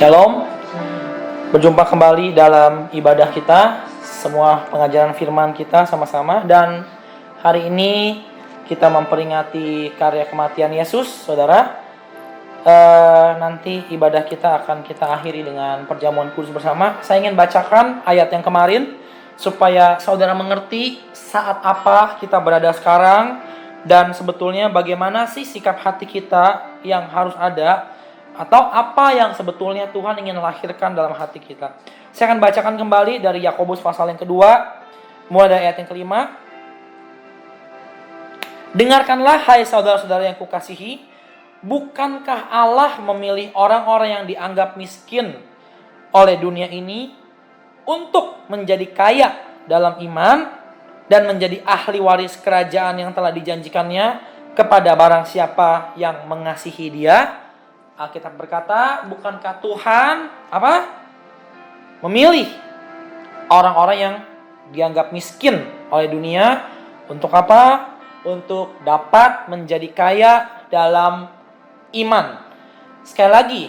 Shalom, berjumpa kembali dalam ibadah kita, semua pengajaran firman kita sama-sama. Dan hari ini kita memperingati karya kematian Yesus, saudara. Nanti ibadah kita akan kita akhiri dengan perjamuan kudus bersama. Saya ingin bacakan ayat yang kemarin supaya saudara mengerti saat apa kita berada sekarang dan sebetulnya bagaimana sih sikap hati kita yang harus ada, atau apa yang sebetulnya Tuhan ingin lahirkan dalam hati kita. Saya akan bacakan kembali dari Yakobus pasal yang kedua, mulai dari ayat yang kelima. Dengarkanlah hai saudara-saudara yang kukasihi, bukankah Allah memilih orang-orang yang dianggap miskin oleh dunia ini untuk menjadi kaya dalam iman dan menjadi ahli waris kerajaan yang telah dijanjikannya kepada barang siapa yang mengasihi Dia? Alkitab berkata, bukankah Tuhan memilih orang-orang yang dianggap miskin oleh dunia untuk apa? Untuk dapat menjadi kaya dalam iman. Sekali lagi,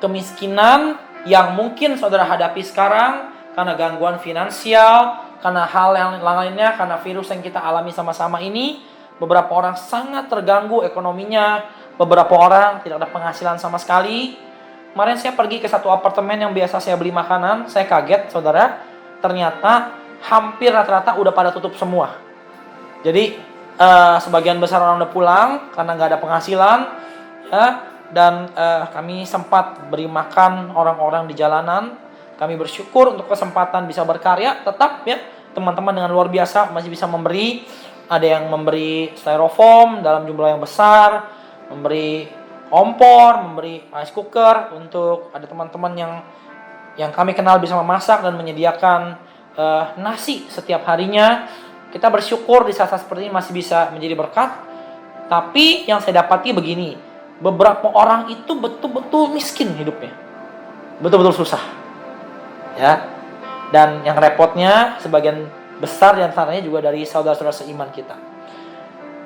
kemiskinan yang mungkin saudara hadapi sekarang karena gangguan finansial, karena hal yang lainnya, karena virus yang kita alami sama-sama ini, beberapa orang sangat terganggu ekonominya. Beberapa orang tidak ada penghasilan sama sekali. Kemarin saya pergi ke satu apartemen yang biasa saya beli makanan. Saya kaget, saudara. Ternyata hampir rata-rata udah pada tutup semua. Jadi sebagian besar orang udah pulang karena nggak ada penghasilan. Ya, dan kami sempat beri makan orang-orang di jalanan. Kami bersyukur untuk kesempatan bisa berkarya. Tetap ya, teman-teman dengan luar biasa masih bisa memberi. Ada yang memberi styrofoam dalam jumlah yang besar, memberi kompor, memberi rice cooker untuk ada teman-teman yang kami kenal bisa memasak dan menyediakan nasi setiap harinya. Kita bersyukur di saat-saat seperti ini masih bisa menjadi berkat. Tapi yang saya dapati begini, beberapa orang itu betul-betul miskin hidupnya, betul-betul susah, ya. Dan yang repotnya sebagian besar di antaranya juga dari saudara-saudara seiman kita.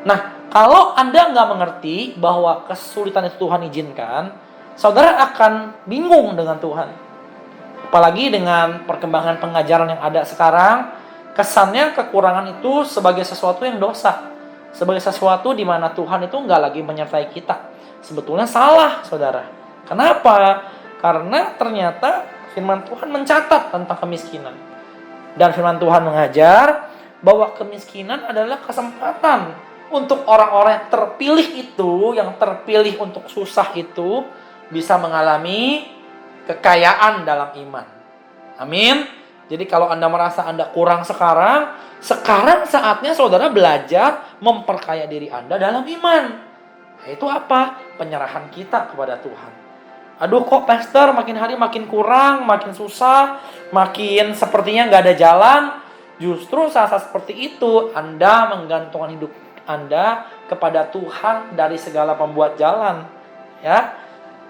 Nah, kalau Anda nggak mengerti bahwa kesulitan itu Tuhan izinkan, saudara akan bingung dengan Tuhan. Apalagi dengan perkembangan pengajaran yang ada sekarang, kesannya kekurangan itu sebagai sesuatu yang dosa. Sebagai sesuatu di mana Tuhan itu nggak lagi menyertai kita. Sebetulnya salah, saudara. Kenapa? Karena ternyata firman Tuhan mencatat tentang kemiskinan. Dan firman Tuhan mengajar bahwa kemiskinan adalah kesempatan untuk orang-orang yang terpilih itu, yang terpilih untuk susah itu, bisa mengalami kekayaan dalam iman. Amin. Jadi kalau Anda merasa Anda kurang sekarang saatnya saudara belajar memperkaya diri Anda dalam iman. Itu apa? Penyerahan kita kepada Tuhan. Aduh, kok pastor makin hari makin kurang, makin susah, makin sepertinya nggak ada jalan. Justru saat-saat seperti itu Anda menggantungkan hidup Anda kepada Tuhan dari segala pembuat jalan, ya.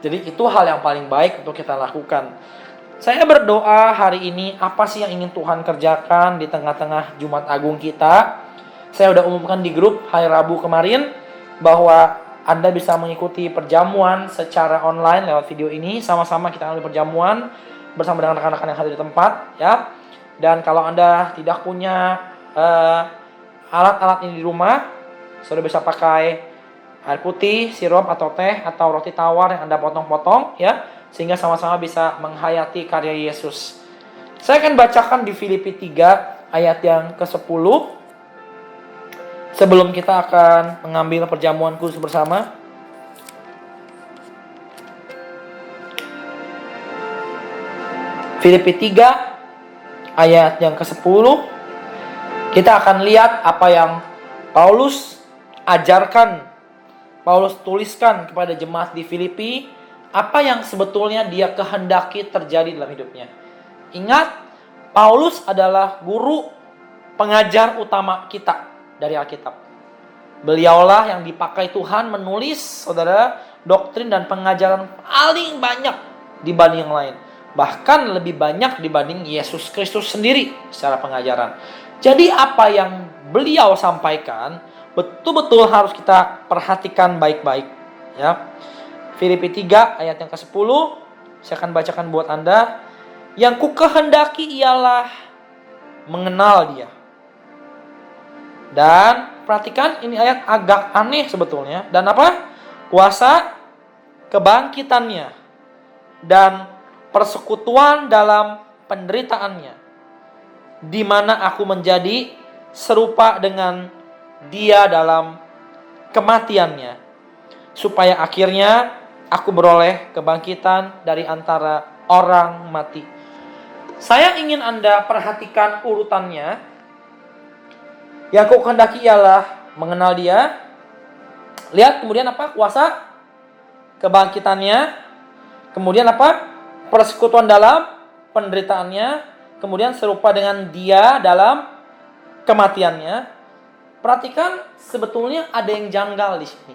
Jadi itu hal yang paling baik untuk kita lakukan. Saya berdoa hari ini apa sih yang ingin Tuhan kerjakan di tengah-tengah Jumat Agung kita. Saya udah umumkan di grup hari Rabu kemarin bahwa Anda bisa mengikuti perjamuan secara online lewat video ini. Sama-sama kita ambil perjamuan bersama dengan rekan-rekan yang hadir di tempat, ya. Dan kalau Anda tidak punya alat-alat ini di rumah, saudara bisa pakai air putih, sirup atau teh atau roti tawar yang Anda potong-potong, ya, sehingga sama-sama bisa menghayati karya Yesus. Saya akan bacakan di Filipi 3 ayat yang ke-10 sebelum kita akan mengambil perjamuan kudus bersama. Filipi 3 ayat yang ke-10, kita akan lihat apa yang Paulus ajarkan, Paulus tuliskan kepada jemaat di Filipi, apa yang sebetulnya dia kehendaki terjadi dalam hidupnya. Ingat, Paulus adalah guru pengajar utama kita dari Alkitab. Beliaulah yang dipakai Tuhan menulis, saudara, doktrin dan pengajaran paling banyak dibanding yang lain. Bahkan lebih banyak dibanding Yesus Kristus sendiri secara pengajaran. Jadi apa yang beliau sampaikan betul-betul harus kita perhatikan baik-baik, ya. Filipi 3 ayat yang ke-10, Saya akan bacakan buat Anda. Yang ku kehendaki ialah mengenal Dia. Dan perhatikan, ini ayat agak aneh sebetulnya. Dan apa? Kuasa kebangkitannya dan persekutuan dalam penderitaannya, di mana aku menjadi serupa dengan Dia dalam kematiannya, supaya akhirnya aku beroleh kebangkitan dari antara orang mati. Saya ingin Anda perhatikan urutannya. Yang ku kehendaki ialah mengenal Dia. Lihat kemudian apa? Kuasa kebangkitannya. Kemudian apa? Persekutuan dalam penderitaannya. Kemudian serupa dengan Dia dalam kematiannya. Perhatikan, sebetulnya ada yang janggal di sini.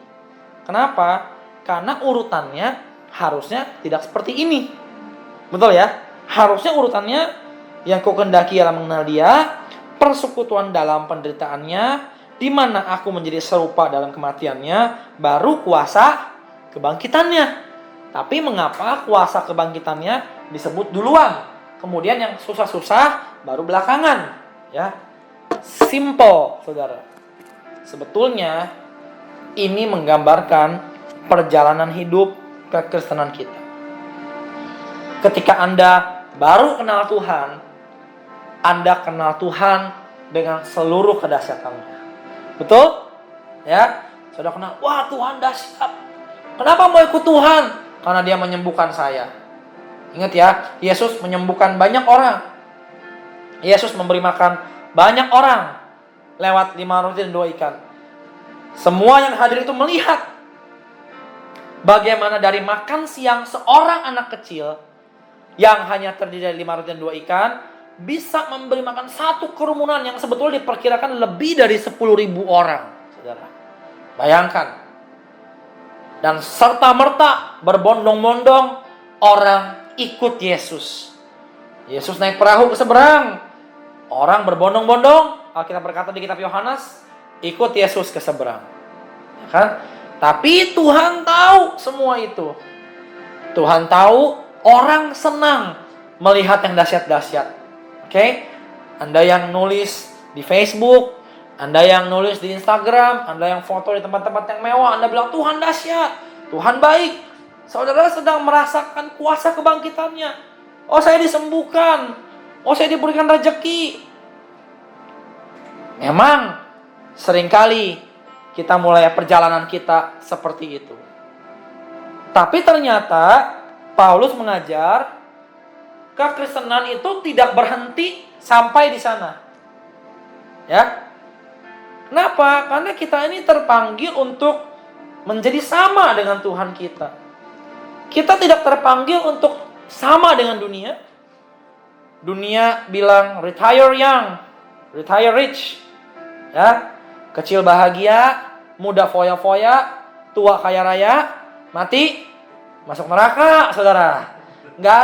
Kenapa? Karena urutannya harusnya tidak seperti ini. Betul ya? Harusnya urutannya yang ku kehendaki ialah mengenal Dia, persekutuan dalam penderitaannya, di mana aku menjadi serupa dalam kematiannya, baru kuasa kebangkitannya. Tapi mengapa kuasa kebangkitannya disebut duluan, kemudian yang susah-susah baru belakangan? Ya, simple, saudara. Sebetulnya ini menggambarkan perjalanan hidup kekristenan kita. Ketika Anda baru kenal Tuhan, Anda kenal Tuhan dengan seluruh kedahsyatannya. Betul? Ya, sudah kenal, wah Tuhan dahsyat. Kenapa mau ikut Tuhan? Karena Dia menyembuhkan saya. Ingat ya, Yesus menyembuhkan banyak orang. Yesus memberi makan banyak orang lewat 5 roti dan 2 ikan. Semua yang hadir itu melihat bagaimana dari makan siang seorang anak kecil yang hanya terdiri dari 5 roti dan 2 ikan bisa memberi makan satu kerumunan yang sebetulnya diperkirakan lebih dari 10.000 orang, saudara. Bayangkan. Dan serta-merta berbondong-bondong orang ikut Yesus. Yesus naik perahu ke seberang. Orang berbondong-bondong, Alkitab berkata di kitab Yohanes, ikut Yesus ke seberang. Ya kan? Tapi Tuhan tahu semua itu. Tuhan tahu orang senang melihat yang dahsyat-dahsyat. Oke, Anda yang nulis di Facebook, Anda yang nulis di Instagram, Anda yang foto di tempat-tempat yang mewah, Anda bilang Tuhan dahsyat, Tuhan baik. Saudara sedang merasakan kuasa kebangkitannya. Oh, saya disembuhkan. Oh, saya diberikan rezeki. Memang seringkali kita mulai perjalanan kita seperti itu. Tapi ternyata Paulus mengajar kekristenan itu tidak berhenti sampai di sana. Ya. Kenapa? Karena kita ini terpanggil untuk menjadi sama dengan Tuhan kita. Kita tidak terpanggil untuk sama dengan dunia. Dunia bilang retire young, retire rich. Ya. Kecil bahagia, muda foya-foya, tua kaya raya, mati masuk neraka, saudara. Nggak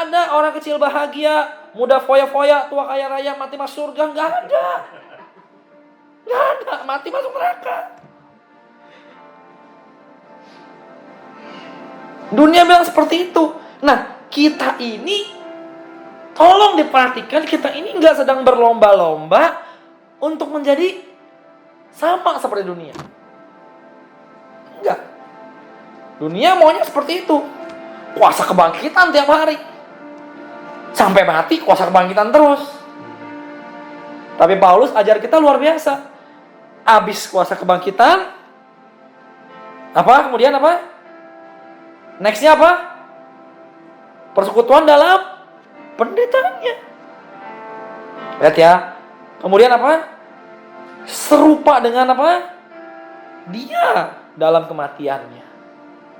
ada orang kecil bahagia, muda foya-foya, tua kaya raya, mati masuk surga. Nggak ada, mati masuk neraka. Dunia bilang seperti itu. Nah, kita ini, tolong diperhatikan, kita ini nggak sedang berlomba-lomba untuk menjadi sama seperti dunia. Enggak. Dunia maunya seperti itu. Kuasa kebangkitan tiap hari. Sampai mati kuasa kebangkitan terus. Tapi Paulus ajar kita luar biasa. Habis kuasa kebangkitan, apa? Kemudian apa? Nextnya apa? Persekutuan dalam penderitaannya. Lihat ya. Kemudian apa? Serupa dengan apa? Dia dalam kematiannya.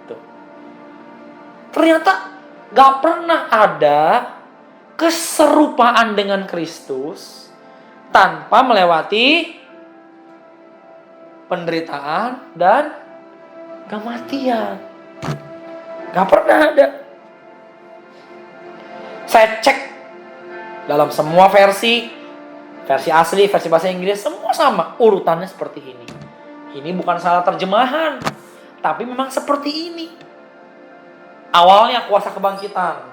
Tuh. Ternyata gak pernah ada keserupaan dengan Kristus tanpa melewati penderitaan dan kematian. Gak pernah ada. Saya cek dalam semua versi asli, versi bahasa Inggris, semua sama. Urutannya seperti ini. Ini bukan salah terjemahan, tapi memang seperti ini. Awalnya kuasa kebangkitan.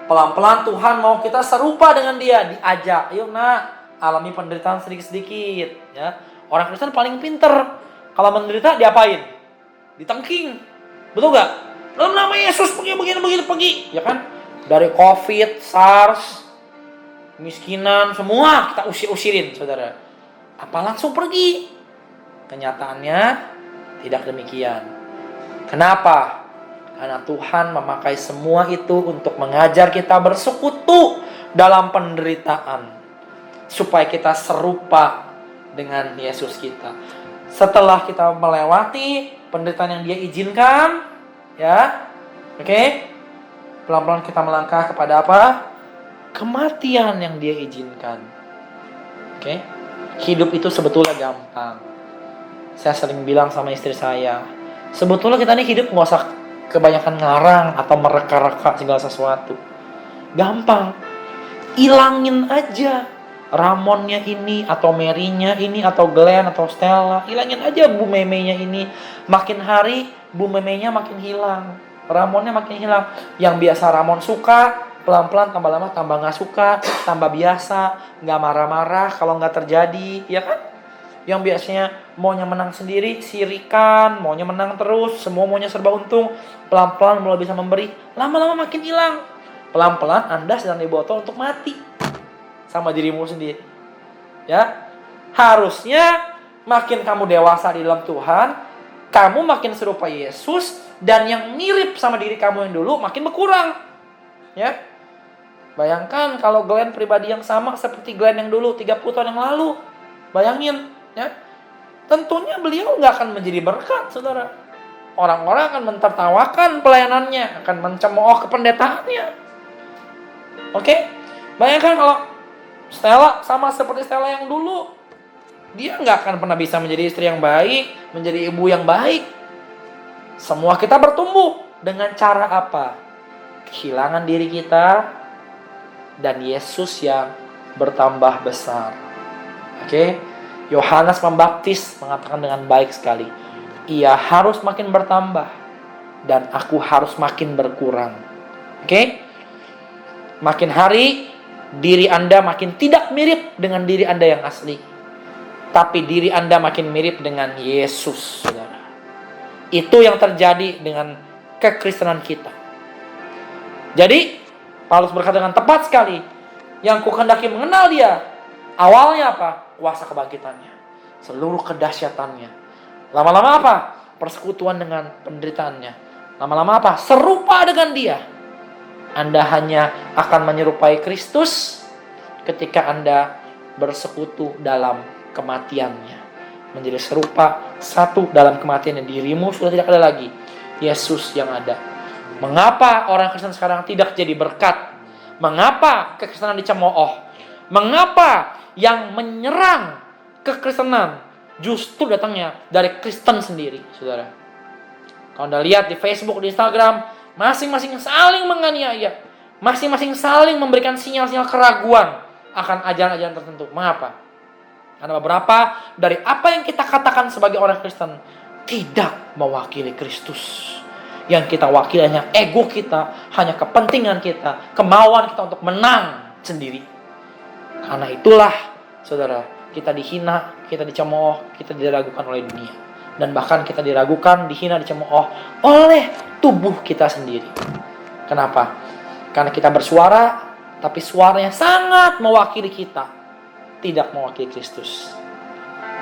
Pelan-pelan Tuhan mau kita serupa dengan dia, diajak, ayo nak, alami penderitaan sedikit-sedikit, ya. Orang Kristen paling pinter, kalau menderita diapain? Ditengking, betul gak? Dalam nama Yesus pergi, ya kan? Dari COVID, SARS, kemiskinan, semua kita usirin, saudara. Apa langsung pergi? Kenyataannya tidak demikian. Kenapa? Karena Tuhan memakai semua itu untuk mengajar kita bersekutu dalam penderitaan, supaya kita serupa dengan Yesus kita. Setelah kita melewati penderitaan yang Dia izinkan, ya, oke, pelan-pelan kita melangkah kepada apa? Kematian yang Dia izinkan. Oke, hidup itu sebetulnya gampang. Saya sering bilang sama istri saya, sebetulnya kita ini hidup nggak usah kebanyakan ngarang atau mereka-reka segala sesuatu. Gampang. Ilangin aja Ramonnya ini, atau Mary-nya ini, atau Glenn, atau Stella. Ilangin aja Bu Meme-nya ini. Makin hari Bu Meme-nya makin hilang, Ramonnya makin hilang. Yang biasa Ramon suka, pelan-pelan tambah lama tambah gak suka, tambah biasa, gak marah-marah kalau gak terjadi, ya kan? Yang biasanya maunya menang sendiri, sirikan, maunya menang terus, semua maunya serba untung, pelan-pelan mulai bisa memberi, lama-lama makin hilang. Pelan-pelan Anda sedang dibotol untuk mati sama dirimu sendiri. Ya, harusnya makin kamu dewasa di dalam Tuhan, kamu makin serupa Yesus, dan yang mirip sama diri kamu yang dulu makin berkurang. Ya, bayangkan kalau Glenn pribadi yang sama seperti Glenn yang dulu 30 tahun yang lalu. Bayangin. Ya, tentunya beliau nggak akan menjadi berkat, saudara. Orang-orang akan mentertawakan pelayanannya, akan mencemooh kependetaannya. Oke, bayangkan kalau Stella sama seperti Stella yang dulu, dia nggak akan pernah bisa menjadi istri yang baik, menjadi ibu yang baik. Semua kita bertumbuh dengan cara apa? Kehilangan diri kita dan Yesus yang bertambah besar. Oke. Yohanes Pembaptis mengatakan dengan baik sekali, ia harus makin bertambah dan aku harus makin berkurang. Oke? Makin hari diri Anda makin tidak mirip dengan diri Anda yang asli, tapi diri Anda makin mirip dengan Yesus, saudara. Itu yang terjadi dengan kekristenan kita. Jadi Paulus berkata dengan tepat sekali, yang kuhendaki mengenal dia, awalnya apa? Kuasa kebangkitannya, seluruh kedahsyatannya. Lama-lama apa? Persekutuan dengan penderitaannya. Lama-lama apa? Serupa dengan dia. Anda hanya akan menyerupai Kristus ketika Anda bersekutu dalam kematiannya, menjadi serupa satu dalam kematiannya. Dirimu sudah tidak ada lagi, Yesus yang ada. Mengapa orang Kristen sekarang tidak jadi berkat? Mengapa kekristenan dicemooh? Mengapa yang menyerang kekristenan justru datangnya dari Kristen sendiri, saudara? Kalau Anda lihat di Facebook, di Instagram, masing-masing saling menganiaya, masing-masing saling memberikan sinyal-sinyal keraguan akan ajaran-ajaran tertentu. Mengapa? Karena beberapa dari apa yang kita katakan sebagai orang Kristen tidak mewakili Kristus. Yang kita wakili hanya ego kita, hanya kepentingan kita, kemauan kita untuk menang sendiri. Karena itulah, saudara, kita dihina, kita dicemooh, kita diragukan oleh dunia. Dan bahkan kita diragukan, dihina, dicemooh oleh tubuh kita sendiri. Kenapa? Karena kita bersuara, tapi suaranya sangat mewakili kita, tidak mewakili Kristus.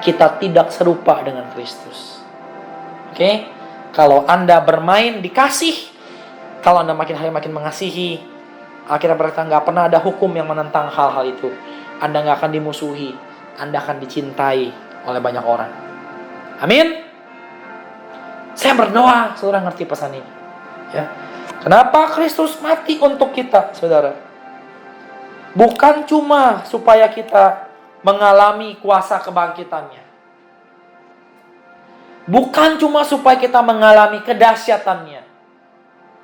Kita tidak serupa dengan Kristus. Oke? Kalau Anda bermain dikasih, kalau Anda makin hari makin mengasihi, akhirnya berkata nggak pernah ada hukum yang menentang hal-hal itu. Anda nggak akan dimusuhi, Anda akan dicintai oleh banyak orang. Amin. Saya berdoa, saudara ngerti pesan ini. Ya. Kenapa Kristus mati untuk kita, saudara? Bukan cuma supaya kita mengalami kuasa kebangkitannya. Bukan cuma supaya kita mengalami kedahsyatannya.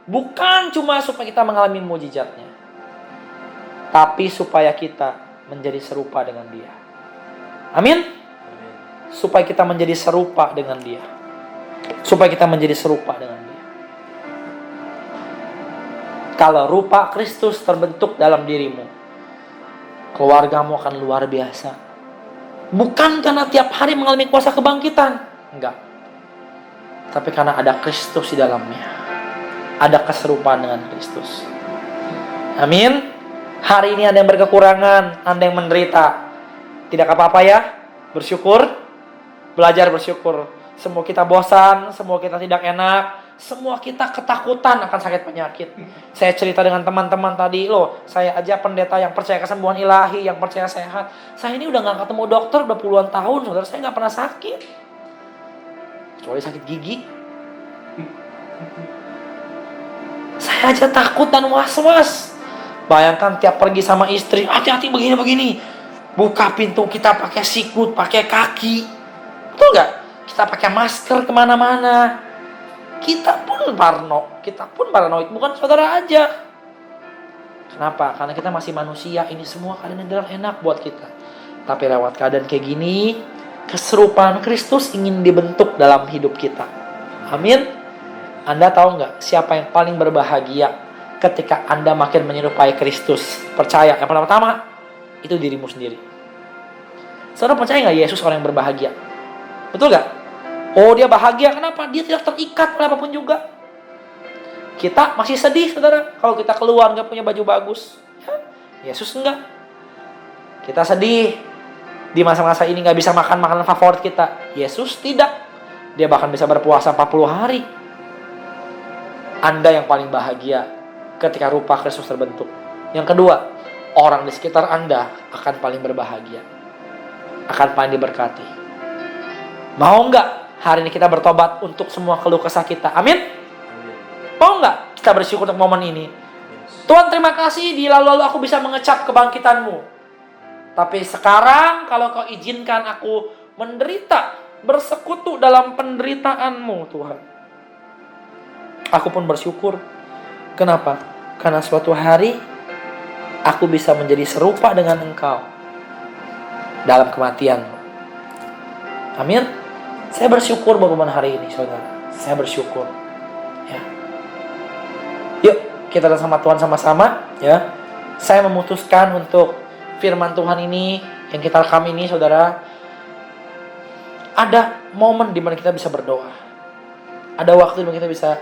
Bukan cuma supaya kita mengalami mujizatnya. Tapi supaya kita menjadi serupa dengan dia. Amin? Supaya kita menjadi serupa dengan dia. Supaya kita menjadi serupa dengan dia. Kalau rupa Kristus terbentuk dalam dirimu, keluargamu akan luar biasa. Bukan karena tiap hari mengalami kuasa kebangkitan, enggak. Tapi karena ada Kristus di dalamnya. Ada keserupaan dengan Kristus. Amin. Hari ini ada yang berkekurangan, ada yang menderita. Tidak apa-apa ya, bersyukur. Belajar bersyukur. Semua kita bosan, semua kita tidak enak, semua kita ketakutan akan sakit penyakit. Saya cerita dengan teman-teman tadi, loh, saya aja pendeta yang percaya kesembuhan ilahi, yang percaya sehat. Saya ini udah gak ketemu dokter udah puluhan tahun, saudara. Saya gak pernah sakit. Kecuali sakit gigi. Saya aja takut dan was-was. Bayangkan tiap pergi sama istri, hati-hati begini-begini. Buka pintu kita pakai sikut, pakai kaki. Betul gak? Kita pakai masker kemana-mana. Kita pun paranoid. Bukan saudara aja. Kenapa? Karena kita masih manusia. Ini semua keadaan adalah enak buat kita. Tapi lewat keadaan kayak gini, keserupaan Kristus ingin dibentuk dalam hidup kita. Amin. Anda tahu gak siapa yang paling berbahagia ketika Anda makin menyerupai Kristus? Percaya, yang pertama itu dirimu sendiri. Saudara percaya gak Yesus orang yang berbahagia? Betul gak? Oh, dia bahagia. Kenapa? Dia tidak terikat oleh apapun juga. Kita masih sedih, saudara, kalau kita keluar gak punya baju bagus. Yesus enggak. Kita sedih di masa-masa ini gak bisa makan makanan favorit kita. Yesus tidak. Dia bahkan bisa berpuasa 40 hari. Anda yang paling bahagia ketika rupa Kristus terbentuk. Yang kedua, orang di sekitar Anda akan paling berbahagia, akan paling diberkati. Mau nggak hari ini kita bertobat untuk semua keluh kesah kita? Amin? Mau nggak kita bersyukur untuk momen ini? Tuhan, terima kasih di lalu-lalu aku bisa mengecap kebangkitan-Mu. Tapi sekarang kalau Kau izinkan aku menderita, bersekutu dalam penderitaan-Mu, Tuhan, aku pun bersyukur. Kenapa? Karena suatu hari aku bisa menjadi serupa dengan Engkau dalam kematian-Mu. Amin. Saya bersyukur buat momen hari ini, saudara. Saya bersyukur. Ya. Yuk, kita datang sama Tuhan sama-sama. Ya. Saya memutuskan untuk firman Tuhan ini yang kita rekam ini, saudara. Ada momen di mana kita bisa berdoa. Ada waktu di mana kita bisa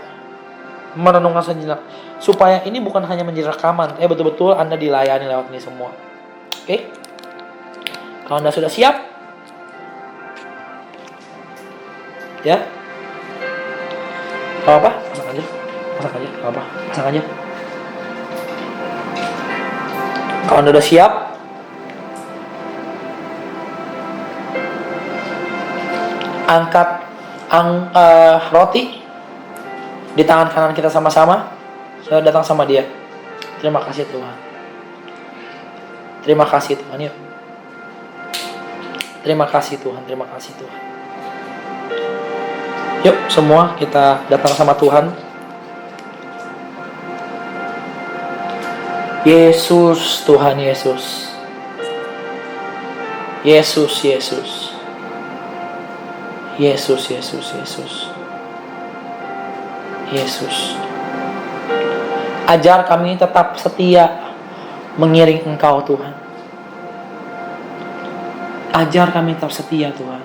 merenungkan sejenak. Supaya ini bukan hanya menjadi rekaman, betul-betul Anda dilayani lewat ini semua. Oke? Kalau Anda sudah siap, ya, apa? Masak aja, apa? Masak aja. Kalau Anda sudah siap, angkat roti di tangan kanan kita sama-sama. Saya datang sama dia. Terima kasih Tuhan. Terima kasih Tuhan. Yuk. Terima kasih Tuhan. Terima kasih Tuhan. Yuk semua kita datang sama Tuhan. Yesus, Tuhan Yesus. Yesus, Yesus. Yesus, Yesus, Yesus. Yesus. Ajar kami tetap setia mengiring Engkau, Tuhan. Ajar kami tetap setia, Tuhan.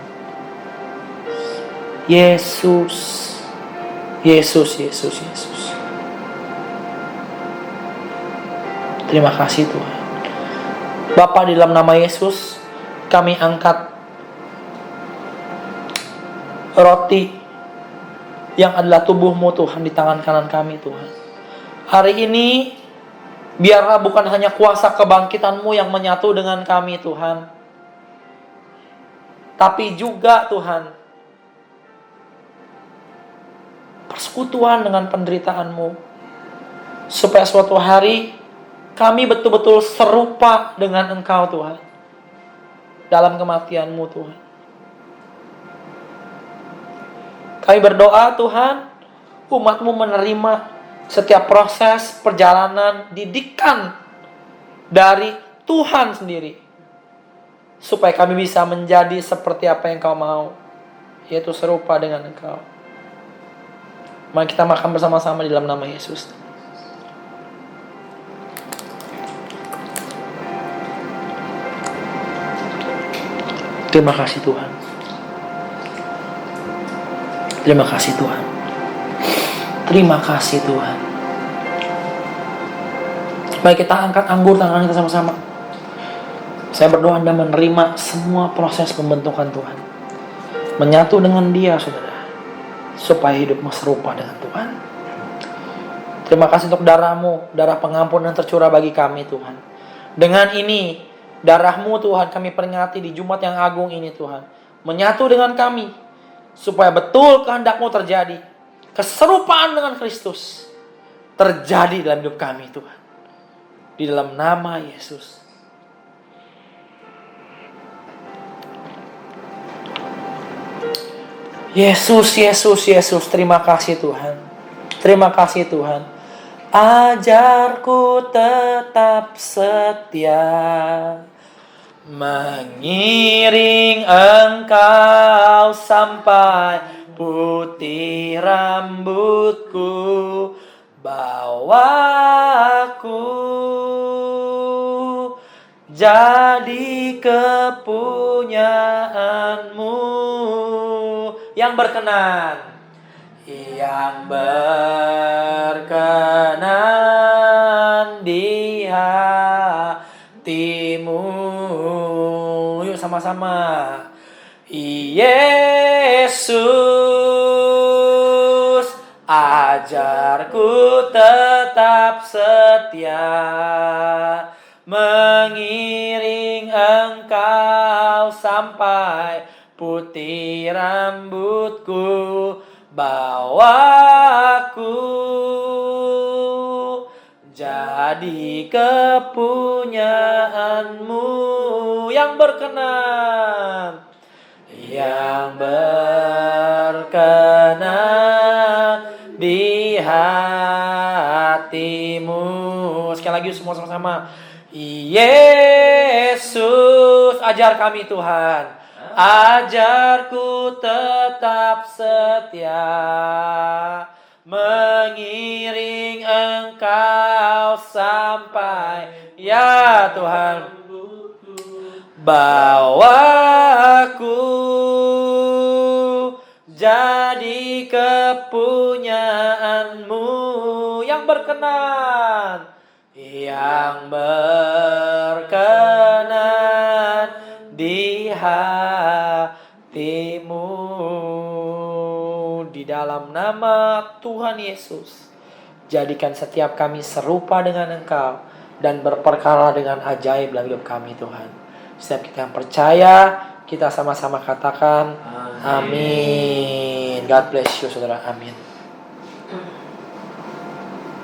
Yesus. Yesus, Yesus, Yesus. Terima kasih, Tuhan. Bapa, di dalam nama Yesus, kami angkat roti yang adalah tubuh-Mu, Tuhan, di tangan kanan kami, Tuhan. Hari ini, biarlah bukan hanya kuasa kebangkitan-Mu yang menyatu dengan kami, Tuhan. Tapi juga, Tuhan, persekutuan dengan penderitaan-Mu. Supaya suatu hari, kami betul-betul serupa dengan Engkau, Tuhan. Dalam kematian-Mu, Tuhan. Kami berdoa, Tuhan, umat-Mu menerima setiap proses perjalanan didikan dari Tuhan sendiri. Supaya kami bisa menjadi seperti apa yang Kau mau. Yaitu serupa dengan Engkau. Mari kita makan bersama-sama di dalam nama Yesus. Terima kasih Tuhan. Terima kasih Tuhan. Terima kasih Tuhan. Mari kita angkat anggur tangan kita sama-sama. Saya berdoa Anda menerima semua proses pembentukan Tuhan. Menyatu dengan Dia, saudara. Supaya hidupmu serupa dengan Tuhan. Terima kasih untuk darah-Mu, darah pengampun yang tercurah bagi kami Tuhan. Dengan ini, darah-Mu Tuhan kami peringati di Jumat yang agung ini Tuhan. Menyatu dengan kami. Supaya betul kehendak-Mu terjadi. Keserupaan dengan Kristus terjadi dalam hidup kami Tuhan. Di dalam nama Yesus. Yesus, Yesus, Yesus. Terima kasih Tuhan. Terima kasih Tuhan. Ajarku tetap setia, mengiring Engkau sampai putih rambutku, bawaku jadi kepunyaanmu yang berkenan, yang berkenan di hatimu. Yuk sama-sama. Yesus, ajarku tetap setia, mengiring Engkau sampai putih rambutku, bawaku jadi kepunyaanmu yang berkenan, yang berkenan di hatimu. Sekali lagi semua sama-sama. Yesus, ajar kami Tuhan. Ajarku tetap setia, mengiring Engkau sampai, ya Tuhan, bawaku jadi kepunyaanmu yang berkenan, yang berkenan di hatimu. Di dalam nama Tuhan Yesus, jadikan setiap kami serupa dengan Engkau dan berperkara dengan ajaib dalam hidup kami Tuhan. Setiap kita yang percaya, kita sama-sama katakan amin. God bless you saudara, amin.